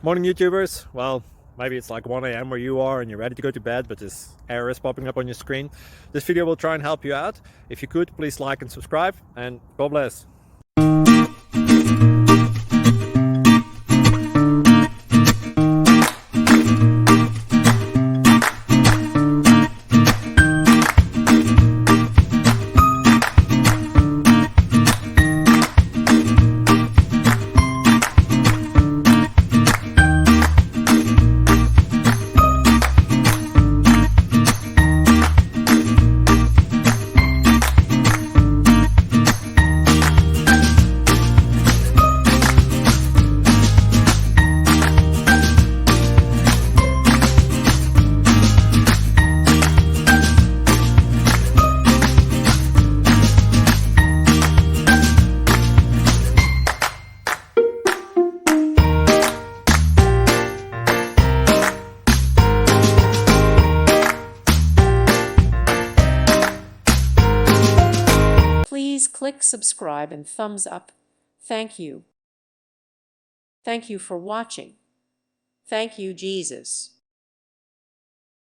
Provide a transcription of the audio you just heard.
Morning YouTubers. Well, maybe it's like 1 a.m. where you are and you're ready to go to bed, but this error is popping up on your screen. This video will try and help you out. If you could, please like and subscribe, and God bless. Please click subscribe and thumbs up. Thank you. Thank you for watching. Thank you, Jesus.